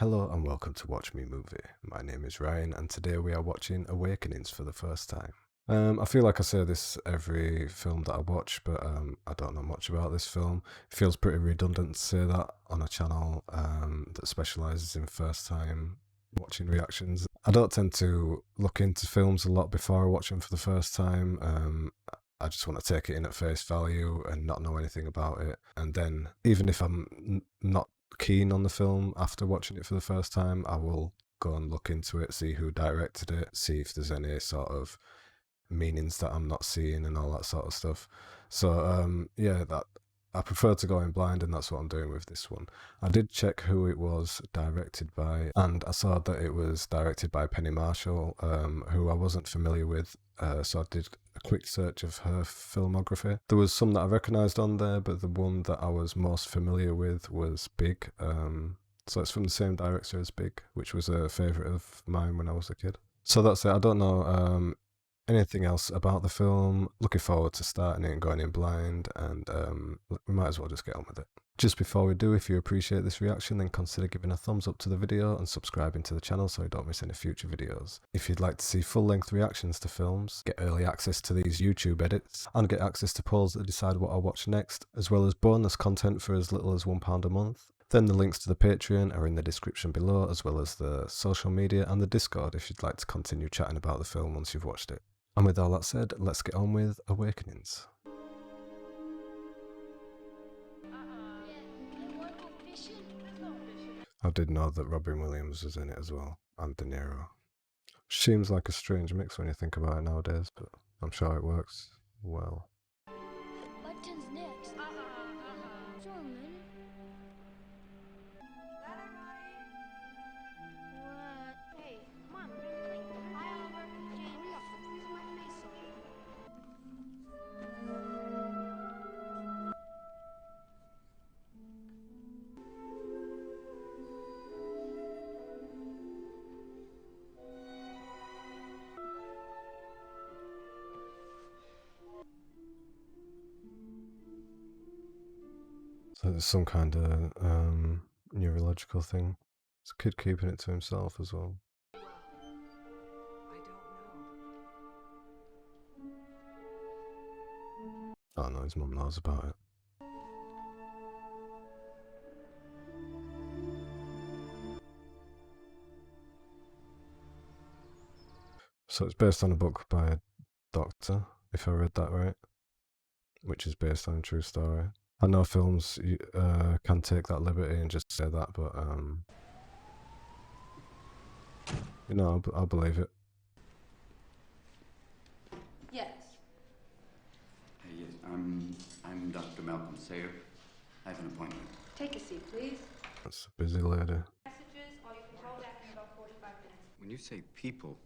Hello and welcome to Watch Me Movie. My name is Ryan and today we are watching Awakenings for the first time. I feel like I say this every film that I watch, but I don't know much about this film. It feels pretty redundant to say that on a channel that specialises in first time watching reactions. I don't tend to look into films a lot before I watch them for the first time. I just want to take it in at face value and not know anything about it. And then even if I'm not keen on the film after watching it for the first time, I will go and look into it, see who directed it, see if there's any sort of meanings that I'm not seeing and all that sort of stuff. So yeah, that I prefer to go in blind, and that's what I'm doing with this one. I did check who it was directed by, and I saw that it was directed by Penny Marshall, who I wasn't familiar with, so I did a quick search of her filmography. There was some that I recognised on there, but the one that I was most familiar with was Big. So it's from the same director as Big, which was a favourite of mine when I was a kid. So that's it. I don't know anything else about the film. Looking forward to starting it and going in blind, and we might as well just get on with it. Just before we do, if you appreciate this reaction, then consider giving a thumbs up to the video and subscribing to the channel so you don't miss any future videos. If you'd like to see full-length reactions to films, get early access to these YouTube edits, and get access to polls that decide what I'll watch next, as well as bonus content for as little as £1 a month, then the links to the Patreon are in the description below, as well as the social media and the Discord if you'd like to continue chatting about the film once you've watched it. And with all that said, let's get on with Awakenings. I did know that Robin Williams was in it as well, and De Niro. Seems like a strange mix when you think about it nowadays, but I'm sure it works well. What turns next? German. What? Hey, come on, we're gonna play. Hi, Oliver. James, hurry up. I'm freezing my face off. So it's some kind of neurological thing. It's a kid keeping it to himself as well. Oh no, his mum knows about it. So it's based on a book by a doctor, if I read that right, which is based on a true story. I know films can take that liberty and just say that, but you know, I'll believe it. Yes. Yes, I'm Dr. Malcolm Sayer. I have an appointment. Take a seat, please. That's a busy lady. Messages, or you can hold that in about 45 minutes. When you say people,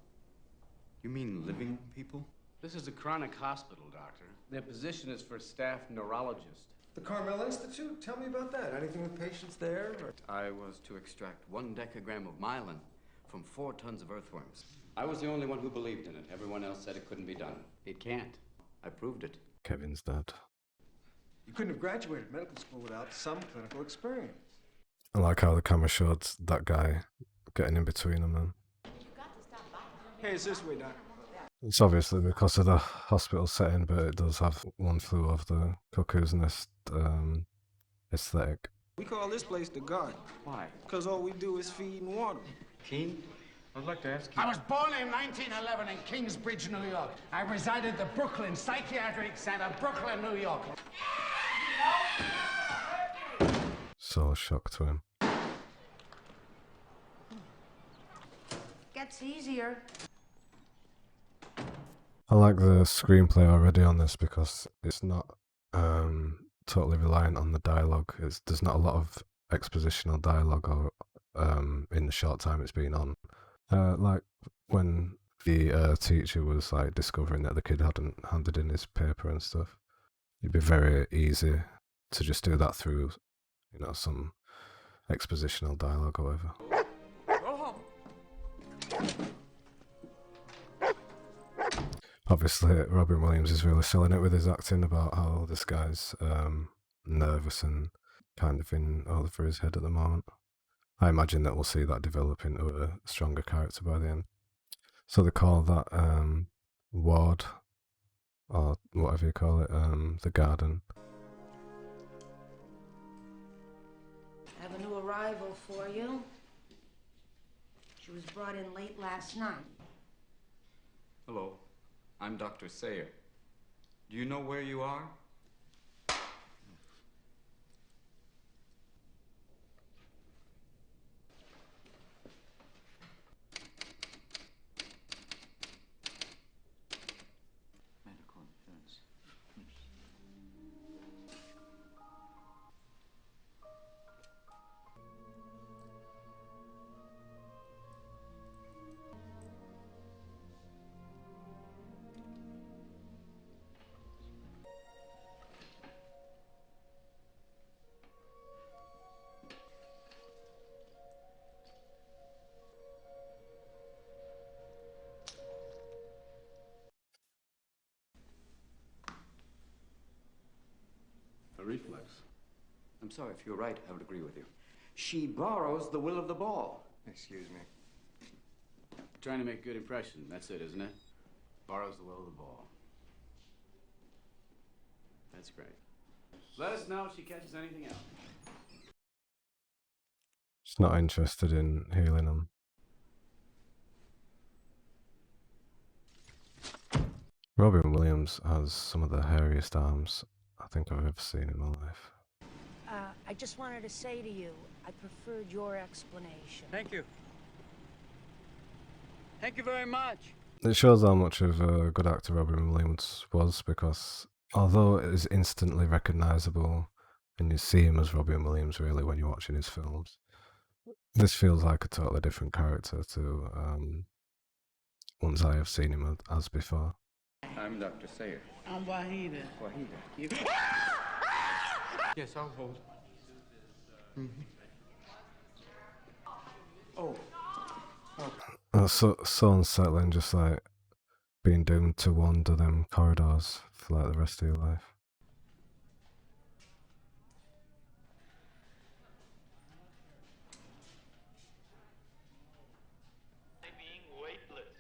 you mean living people? This is a chronic hospital, Doctor. Their position is for staff neurologist. The Carmel Institute? Tell me about that. Anything with patients there? Or... I was to extract 1 decagram of myelin from 4 tons of earthworms. I was the only one who believed in it. Everyone else said it couldn't be done. It can't. I proved it. Kevin's dad. You couldn't have graduated medical school without some clinical experience. I like how the camera showed that guy getting in between them. And Hey, it's this way, Doc. it's obviously because of the hospital setting, but it does have One Flew Over the Cuckoo's Nest aesthetic. We call this place the Garden. Why? Because all we do is feed and water. Keen? I'd like to ask you. I was born in 1911 in Kingsbridge, New York. I resided at the Brooklyn Psychiatric Center, Brooklyn, New York. So shocked to him. Gets easier. I like the screenplay already on this because it's not totally reliant on the dialogue. There's not a lot of expositional dialogue or in the short time it's been on. Like when the teacher was like discovering that the kid hadn't handed in his paper and stuff, it'd be very easy to just do that through, you know, some expositional dialogue or whatever. Go home. Obviously, Robin Williams is really selling it with his acting about how this guy's nervous and kind of in over his head at the moment. I imagine that we'll see that develop into a stronger character by the end. So they call that ward, or whatever you call it, the garden. I have a new arrival for you. She was brought in late last night. Hello, I'm Dr. Sayer. Do you know where you are? Medical insurance. A reflex. I'm sorry, if you're right, I would agree with you. She borrows the will of the ball. Excuse me. Trying to make a good impression. That's it, isn't it? Borrows the will of the ball. That's great. Let us know if she catches anything else. She's not interested in healing them. Robin Williams has some of the hairiest arms I think I've ever seen in my life. I just wanted to say to you, I preferred your explanation. Thank you. Thank you very much. It shows how much of a good actor Robin Williams was, because although it is instantly recognisable and you see him as Robin Williams really when you're watching his films, this feels like a totally different character to ones I have seen him as before. I'm Dr. Sayer. I'm Wahida. Wahida. Yes, I'll hold. Oh. That's so unsettling, just like being doomed to wander them corridors for like the rest of your life. Being weightless.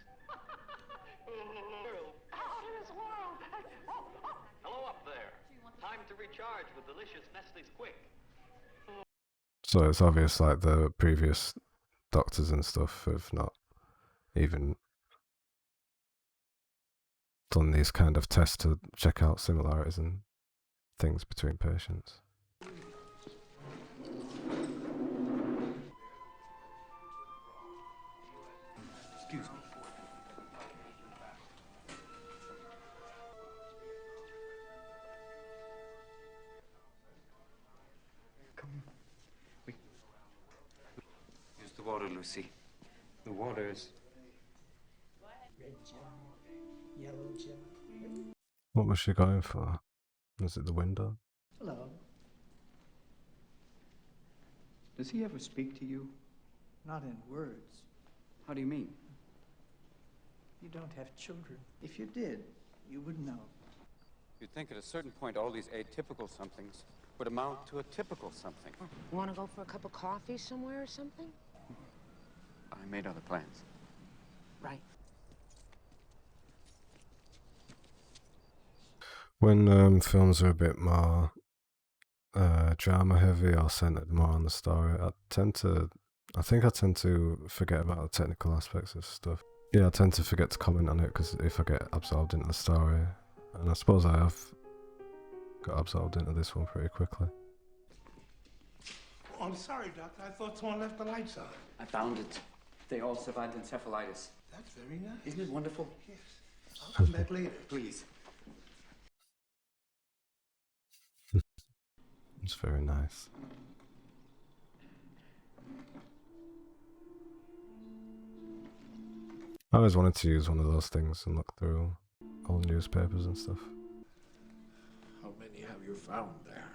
Hello up there. Time to recharge with delicious Nestle's Quick. So it's obvious like the previous doctors and stuff have not even done these kind of tests to check out similarities and things between patients. Excuse me. Come on. Here's the water, Lucy. The water's... Red gel, yellow gel. What was she going for? Was it the window? Hello. Does he ever speak to you? Not in words. How do you mean? You don't have children. If you did, you would know. You'd think at a certain point all these atypical somethings would amount to a typical something. Want to go for a cup of coffee somewhere or something? I made other plans. Right. When films are a bit more drama heavy or centered more on the story, I think I tend to forget about the technical aspects of stuff. Yeah, I tend to forget to comment on it because if I get absorbed into the story, and I suppose I have got absorbed into this one pretty quickly. Oh, I'm sorry, Doctor. I thought someone left the lights on. I found it. They all survived encephalitis. That's very nice. Isn't it wonderful? Yes. I'll come back later. Please. It's very nice. I always wanted to use one of those things and look through old newspapers and stuff. How many have you found there?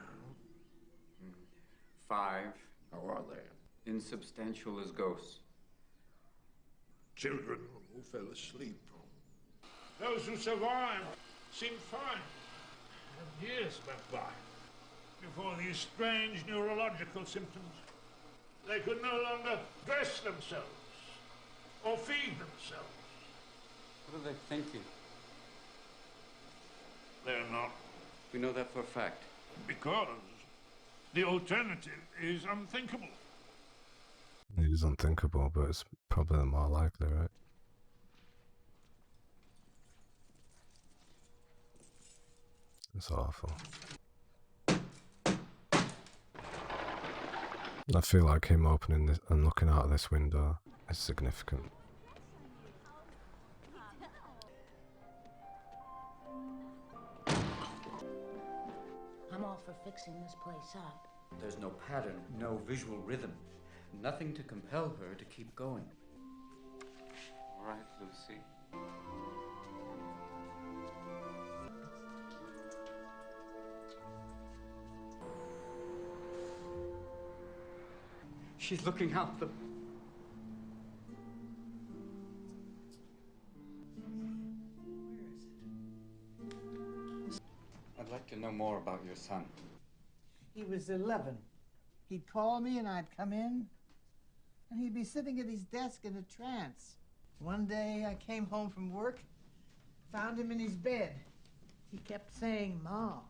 5. How are they? Insubstantial as ghosts. Children who fell asleep. Those who survived seemed fine. And years went by before these strange neurological symptoms. They could no longer dress themselves or feed themselves. What are they thinking? They're not. We know that for a fact. Because the alternative is unthinkable. It is unthinkable, but it's probably the more likely, right? It's awful. I feel like him opening this and looking out of this window is significant. I'm all for fixing this place up. There's no pattern, no visual rhythm. Nothing to compel her to keep going. All right, Lucy. She's looking out the... I'd like to know more about your son. He was 11. He'd call me and I'd come in, and he'd be sitting at his desk in a trance. One day I came home from work, found him in his bed. He kept saying, "Mom."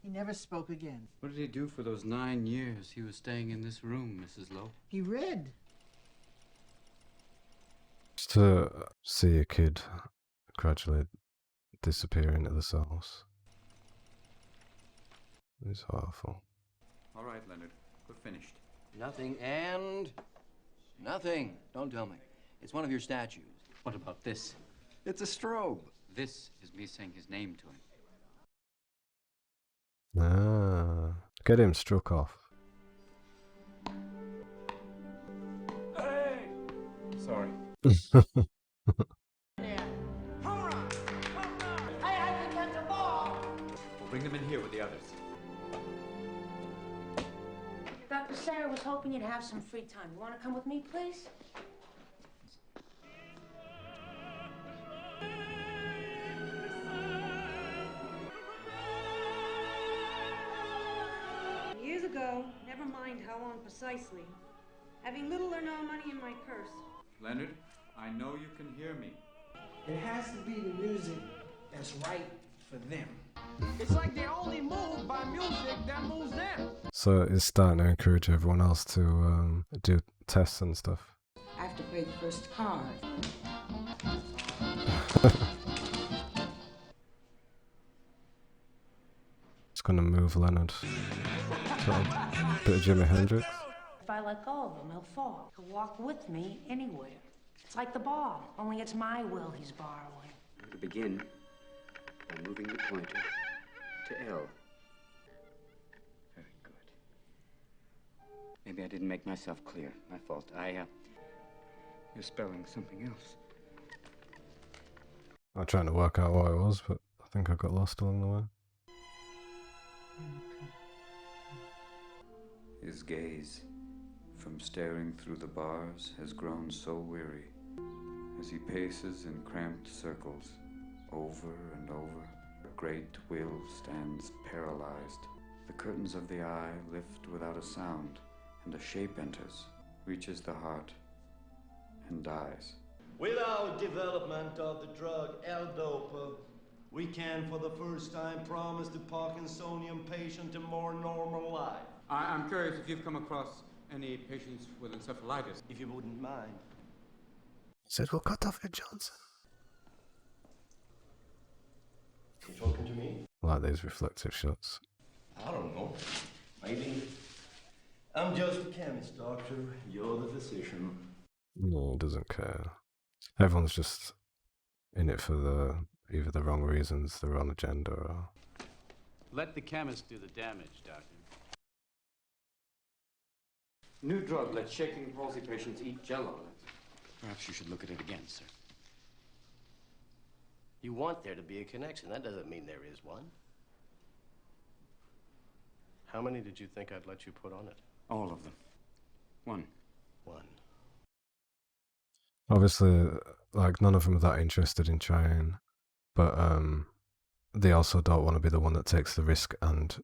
He never spoke again. What did he do for those 9 years he was staying in this room, Mrs. Lowe? He read. Just to see a kid gradually disappear into the cells is awful. All right, Leonard. We're finished. Nothing and nothing. Don't tell me. It's one of your statues. What about this? It's a strobe. This is me saying his name to him. Ah, get him struck off. Hey! Sorry. We'll bring them in here with the others. Dr. Sarah was hoping you'd have some free time. You want to come with me, please? Years ago, never mind how long precisely, having little or no money in my purse. Leonard, I know you can hear me. It has to be the music that's right for them. It's like they only move by music that moves them. So it's starting to encourage everyone else to do tests and stuff. I have to pay the first card. It's gonna move Leonard. Sort of bit of Jimi Hendrix. If I let go of him, he'll fall. He'll walk with me anywhere. It's like the ball, only it's my will he's borrowing. To begin, by moving the pointer to L. Very good. Maybe I didn't make myself clear. My fault. You're spelling something else. I'm trying to work out what it was, but I think I got lost along the way. His gaze, from staring through the bars, has grown so weary. As he paces in cramped circles, over and over, a great will stands paralyzed. The curtains of the eye lift without a sound, and a shape enters, reaches the heart, and dies. With our development of the drug L-Dopa, we can for the first time promise the Parkinsonian patient a more normal life. I'm curious if you've come across any patients with encephalitis. If you wouldn't mind. Said we'll cut off your Johnson. You talking to me? I like these reflective shots. I don't know. Maybe. I'm just a chemist, doctor. You're the physician. No, he doesn't care. Everyone's just in it for either the wrong reasons, the wrong agenda, or... Let the chemist do the damage, Doctor. New drug lets shaking palsy patients eat Jell-O. Perhaps you should look at it again, sir. You want there to be a connection. That doesn't mean there is one. How many did you think I'd let you put on it? All of them. One. Obviously, like, none of them are that interested in trying, but they also don't want to be the one that takes the risk and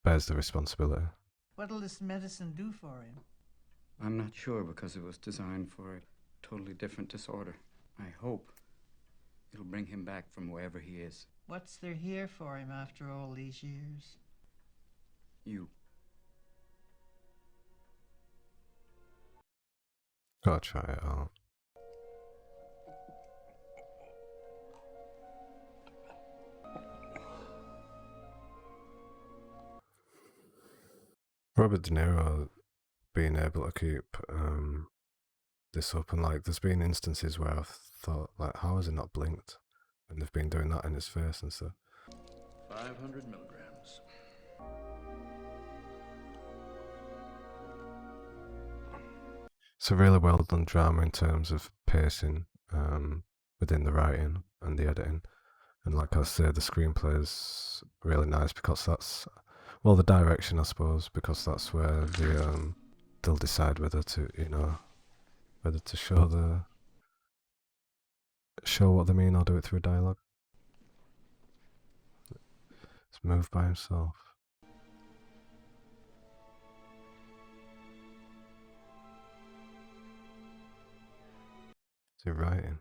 bears the responsibility. What'll this medicine do for him? I'm not sure because it was designed for a totally different disorder. I hope it'll bring him back from wherever he is. What's there here for him after all these years? You. Gotta try it out. Robert De Niro being able to keep this up, and like there's been instances where I've thought like, how has it not blinked? And they've been doing that in his face and stuff. 500 milligrams. It's a really well done drama in terms of pacing within the writing and the editing. And like I said, the screenplay is really nice because that's, well, the direction, I suppose, because that's where they'll decide whether to, you know, whether to show what they mean or do it through dialogue. It's moved by himself. Is he writing?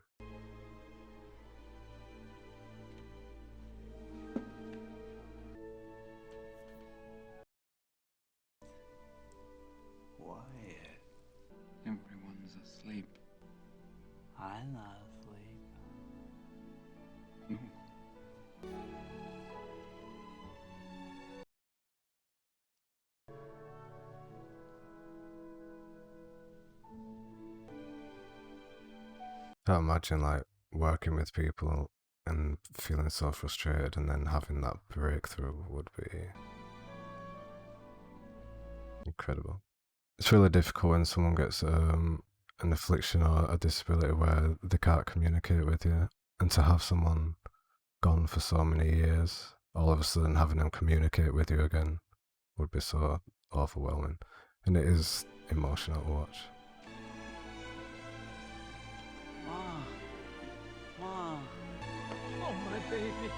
Wyatt. Everyone's asleep. I'm not asleep. No. I imagine like working with people and feeling so frustrated and then having that breakthrough would be incredible. It's really difficult when someone gets an affliction or a disability where they can't communicate with you, and to have someone gone for so many years, all of a sudden having them communicate with you again would be so overwhelming, and it is emotional to watch. Ma. Oh, my baby.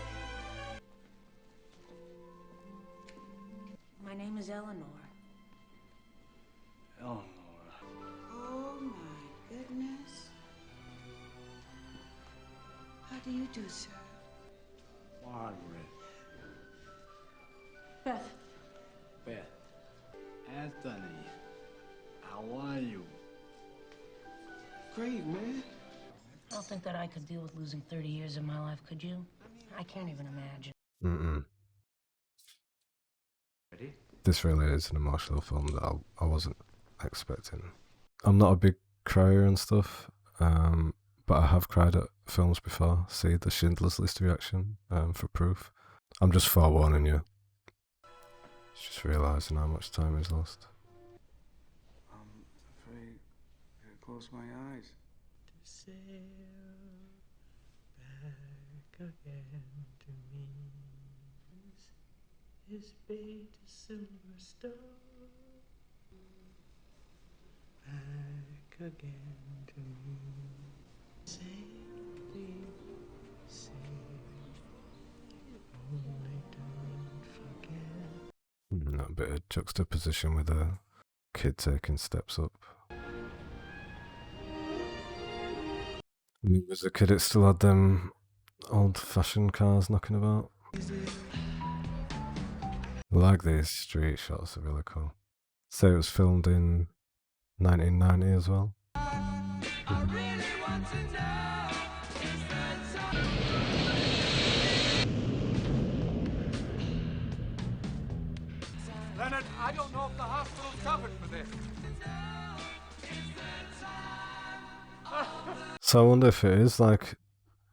My name is Eleanor. Eleanor. Oh, my goodness. How do you do, sir? Margaret. Beth. Beth. Anthony. How are you? Great, man. I don't think that I could deal with losing 30 years of my life, could you? I can't even imagine. Ready? This really is an emotional film that I wasn't expecting. I'm not a big crier and stuff, but I have cried at films before. See the Schindler's List reaction for proof. I'm just forewarning you. Just realising how much time is lost. I'm afraid I gotta close my eyes. To sail back again to me. His bait a silver star. Back again to me. Safely sail. Only don't forget. That bit of juxtaposition with a kid taking steps up. As a kid, it still had them old-fashioned cars knocking about. I like these street shots, are really cool. So it was filmed in 1990 as well. Leonard, I don't know if the hospital's covered for this. So I wonder if it is like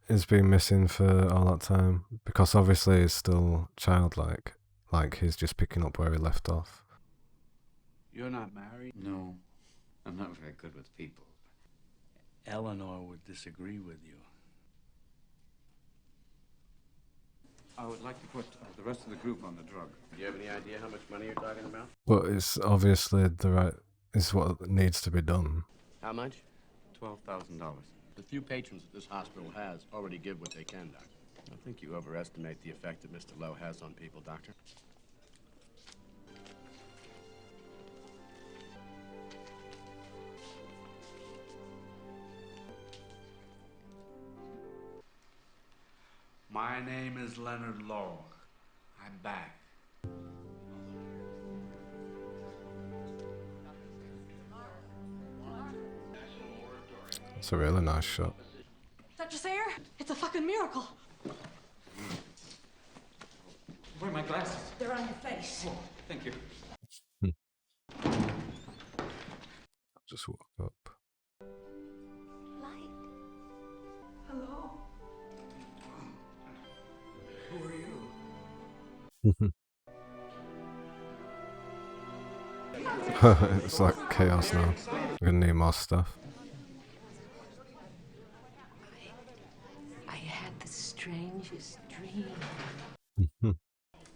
he's been missing for all that time, because obviously he's still childlike, like he's just picking up where he left off. You're not married? No, I'm not very good with people. Eleanor would disagree with you. I would like to put the rest of the group on the drug. Do you have any idea how much money you're talking about? But it's obviously it's what needs to be done. How much? $12,000. The few patrons that this hospital has already give what they can, Doctor. I think you overestimate the effect that Mr. Lowe has on people, Doctor. My name is Leonard Lowe. I'm back. It's a really nice shot. Dr. Sayer, it's a fucking miracle. Where are my glasses? They're on your face. Oh, thank you. Just woke up. Light. Hello. Who are you? It's like chaos now. We're gonna need more stuff. I had the strangest dream.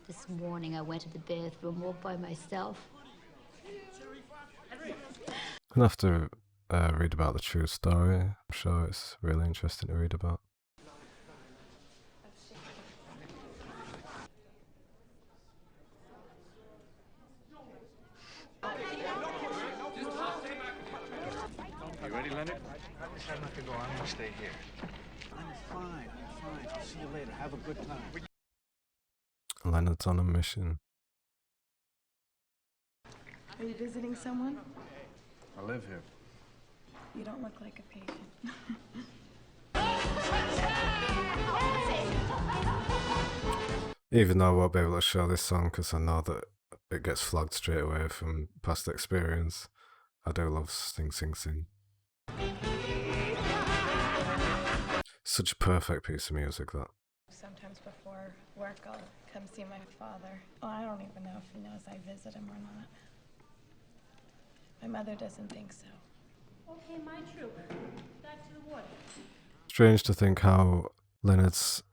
This morning I went to the bathroom all by myself. I'll have to read about the true story. I'm sure it's really interesting to read about. You ready, Leonard? I decided not to go. I'm gonna stay here. I'm fine. I'll see you later. Have a good time. Leonard's on a mission. Are you visiting someone? I live here. You don't look like a patient. Even though I won't be able to show this song because I know that it gets flagged straight away from past experience, I do love Sing Sing Sing. Such a perfect piece of music, that. Sometimes before work, I'll come see my father. Well, I don't even know if he knows I visit him or not. My mother doesn't think so. Okay, my troop. Back to the water. Strange to think how Leonard's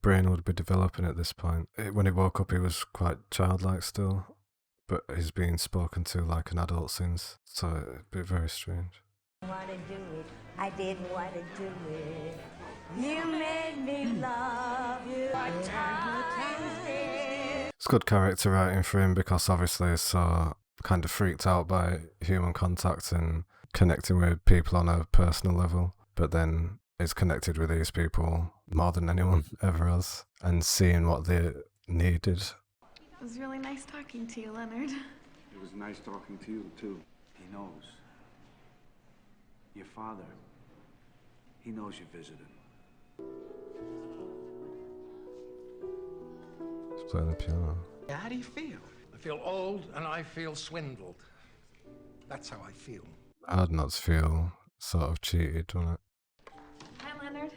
brain would be developing at this point. When he woke up, he was quite childlike still, but he's being spoken to like an adult since, so it'd be very strange. Want to do it. I didn't want to do it. You made me love you. What time is it? It's good character writing for him because obviously he's so kind of freaked out by human contact and connecting with people on a personal level, but then is connected with these people more than anyone ever has and seeing what they needed. It was really nice talking to you, Leonard. It was nice talking to you, too. He knows. Your father, he knows you visited him. He's playing the piano. How do you feel? I feel old and I feel swindled. That's how I feel. I'd not feel sort of cheated, wouldn't it? Hi, Leonard.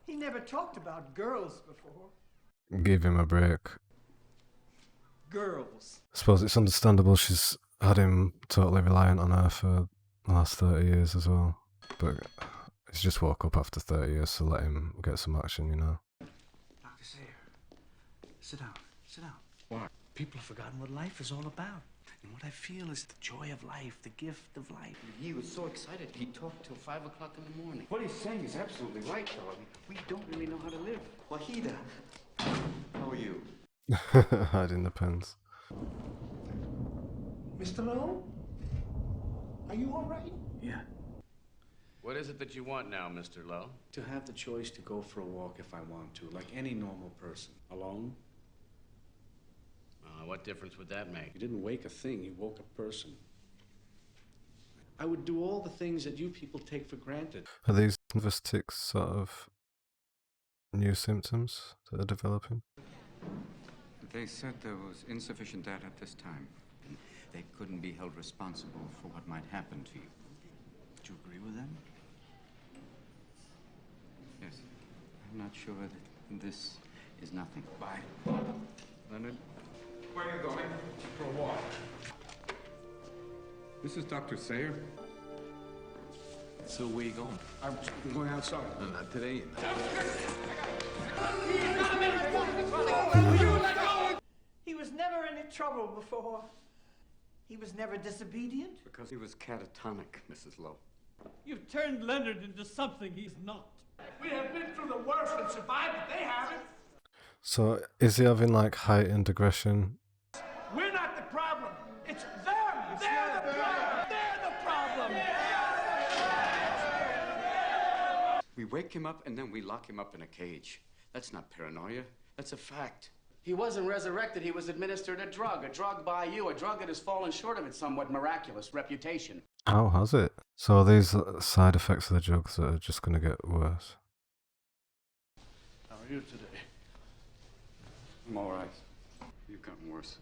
He never talked about girls before. Give him a break. Girls. I suppose it's understandable she's had him totally reliant on her for the last 30 years as well. But he's just woke up after 30 years, so let him get some action, you know. Dr. Sayer, sit down. What? People have forgotten what life is all about. And what I feel is the joy of life, the gift of life. He was so excited, he talked till 5 o'clock in the morning. What he's saying is absolutely right, though. I mean, we don't really know how to live. Wahida, how are you? Hiding the pens. Mr. Lowe? Are you all right? Yeah. What is it that you want now, Mr. Lowe? To have the choice to go for a walk if I want to, like any normal person. Alone? What difference would that make? You didn't wake a thing, you woke a person. I would do all the things that you people take for granted. Are these nervous tics sort of new symptoms that are developing? They said there was insufficient data at this time. They couldn't be held responsible for what might happen to you. Do you agree with them? Yes. I'm not sure that this is nothing. Bye. Leonard? Where are you going? For a walk. This is Dr. Sayer. So where you going? I'm going outside. No, not today. He was never in any trouble before. He was never disobedient. Because he was catatonic, Mrs. Lowe. You've turned Leonard into something he's not. We have been through the worst and survived, but they haven't. So is he having like heightened aggression? We're not the problem. It's them. They're the problem. They're the problem. We wake him up and then we lock him up in a cage. That's not paranoia. That's a fact. He wasn't resurrected. He was administered a drug by you, a drug that has fallen short of its somewhat miraculous reputation. How has it? So are these side effects of the drugs that are just going to get worse? How are you today? I'm all right. You've gotten worse.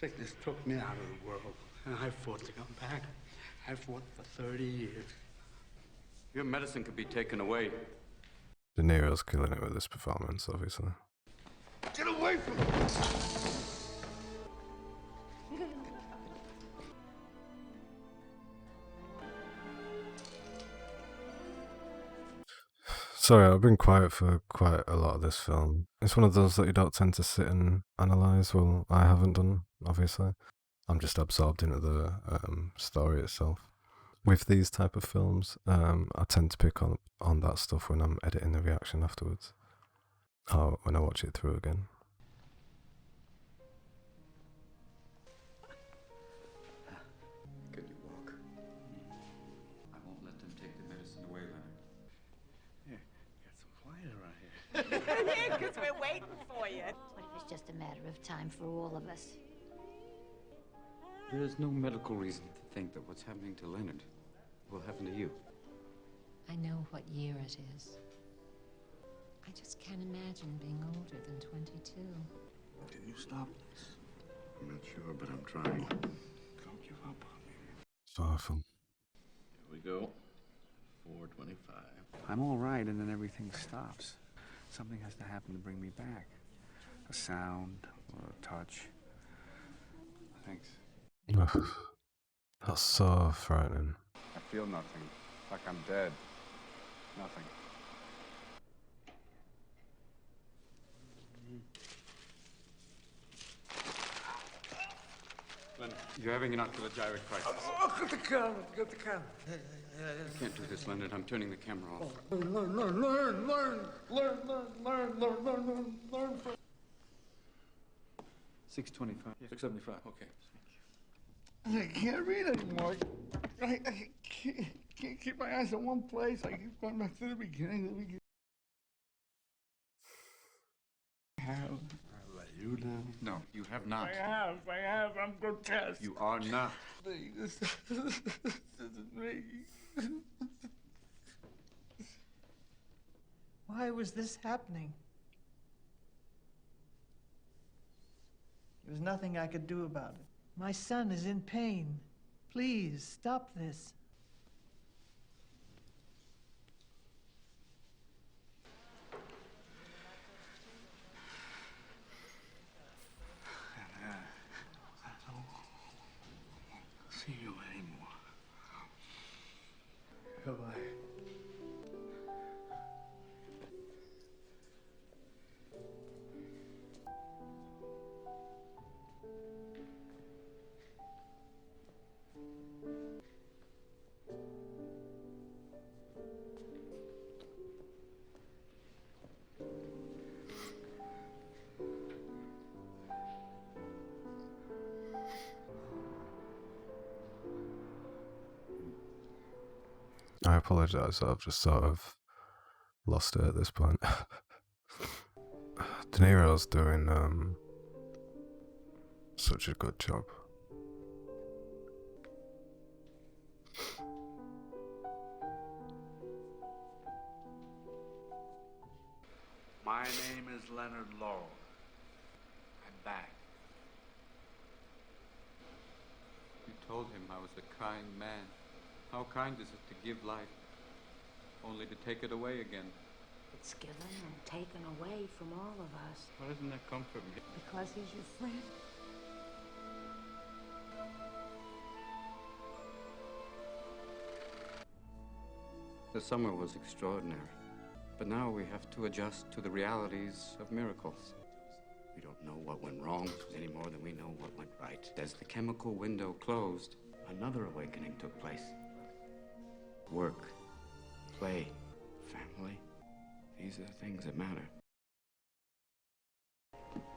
Sickness took me out of the world, and I fought to come back. I fought for 30 years. Your medicine could be taken away. De Niro's killing it with this performance, obviously. Get away from me! Sorry, I've been quiet for quite a lot of this film. It's one of those that you don't tend to sit and analyse. Well, I haven't done, obviously. I'm just absorbed into the story itself. With these type of films, I tend to pick on that stuff when I'm editing the reaction afterwards. Or when I watch it through again. Can you walk? I won't let them take the medicine away, Leonard. Here, got some quiet around here. Yeah, because we're waiting for you. What if it's just a matter of time for all of us? There's no medical reason to think that what's happening to Leonard will happen to you. I know what year it is. I just can't imagine being older than 22. Can you stop this? I'm not sure, but I'm trying. Don't give up on me. It's awful. Here we go. 4:25. I'm all right, and then everything stops. Something has to happen to bring me back. A sound or a touch. Thanks. Ugh. That's so frightening. I feel nothing. Like I'm dead. Nothing. Leonard, you're having an ocular gyrate crisis. Oh, get the camera, get the camera. I can't do this, Leonard. I'm turning the camera off. Learn. 625. 675. Okay. I can't read anymore. I can't keep my eyes in one place. I keep going back to the beginning. Have I let you down? No, you have not. I have. I'm grotesque. You are not. This isn't me. Why was this happening? There was nothing I could do about it. My son is in pain. Please, stop this. I don't see you anymore. Goodbye. I apologise, I've just sort of lost it at this point. De Niro's doing such a good job. My name is Leonard Laurel. I'm back. You told him I was a kind man. How kind is it to give life, only to take it away again? It's given and taken away from all of us. Why doesn't that comfort me? Because he's your friend. The summer was extraordinary, but now we have to adjust to the realities of miracles. We don't know what went wrong any more than we know what went right. As the chemical window closed, another awakening took place. Work, play, family. These are the things that matter.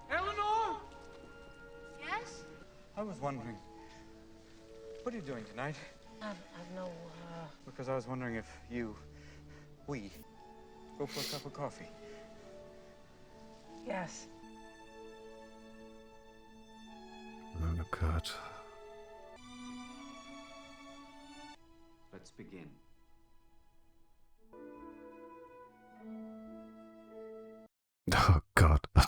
Eleanor! Yes? I was wondering, what are you doing tonight? I've no, Because I was wondering if we go for a cup of coffee. Yes. Oh, God. Let's begin. Oh, God. I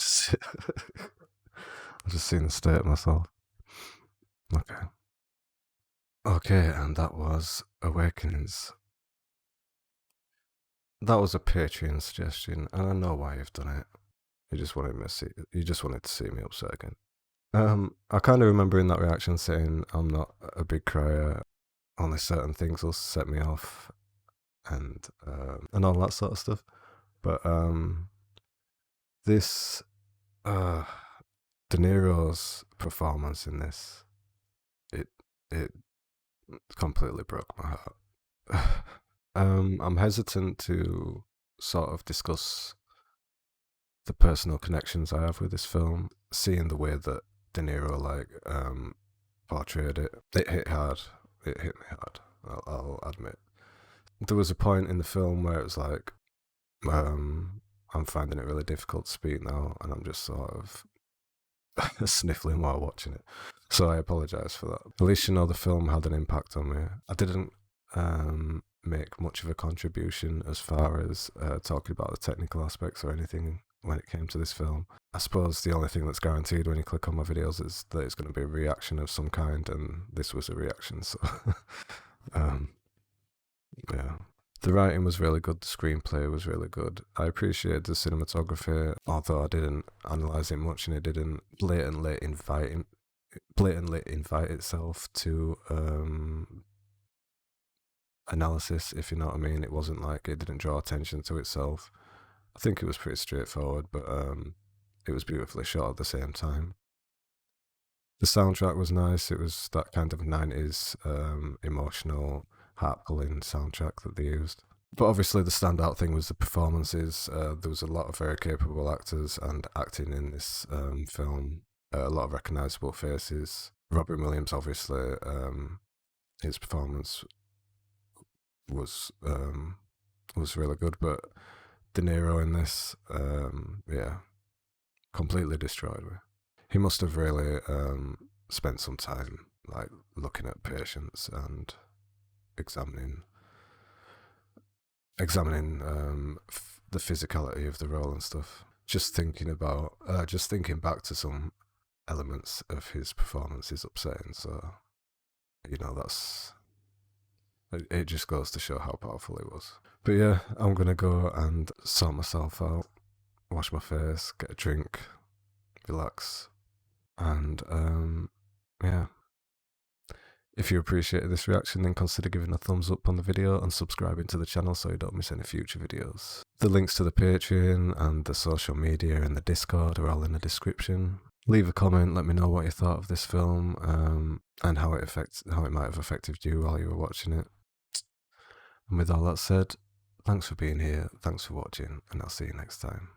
just seen the state of myself. Okay. Okay, and that was Awakenings. That was a Patreon suggestion, and I know why you've done it. You just wanted to see me upset again. I kind of remember in that reaction saying I'm not a big crier. Only certain things will set me off, and all that sort of stuff. But this De Niro's performance in this, it completely broke my heart. I'm hesitant to sort of discuss the personal connections I have with this film, seeing the way that De Niro portrayed it. It hit hard. It hit me hard. I'll admit. There was a point in the film where it was like, I'm finding it really difficult to speak now, and I'm just sort of sniffling while watching it. So I apologise for that. At least you know the film had an impact on me. I didn't make much of a contribution as far as talking about the technical aspects or anything when it came to this film. I suppose the only thing that's guaranteed when you click on my videos is that it's going to be a reaction of some kind, and this was a reaction, so yeah. The writing was really good, the screenplay was really good. I appreciated the cinematography, although I didn't analyse it much, and it didn't blatantly invite itself to analysis, if you know what I mean. It wasn't like it didn't draw attention to itself. I think it was pretty straightforward, but it was beautifully shot at the same time. The soundtrack was nice. It was that kind of 90s emotional, heart-pulling soundtrack that they used. But obviously the standout thing was the performances. There was a lot of very capable actors and acting in this film. A lot of recognisable faces. Robin Williams, obviously, his performance was really good, but De Niro in this, completely destroyed me. He must have really spent some time looking at patients and examining the physicality of the role and stuff. Just thinking back to some elements of his performance is upsetting. So, it just goes to show how powerful he was. But yeah, I'm gonna go and sort myself out, wash my face, get a drink, relax, and yeah. If you appreciated this reaction, then consider giving a thumbs up on the video and subscribing to the channel so you don't miss any future videos. The links to the Patreon and the social media and the Discord are all in the description. Leave a comment, let me know what you thought of this film, and how it might have affected you while you were watching it. And with all that said, thanks for being here, thanks for watching, and I'll see you next time.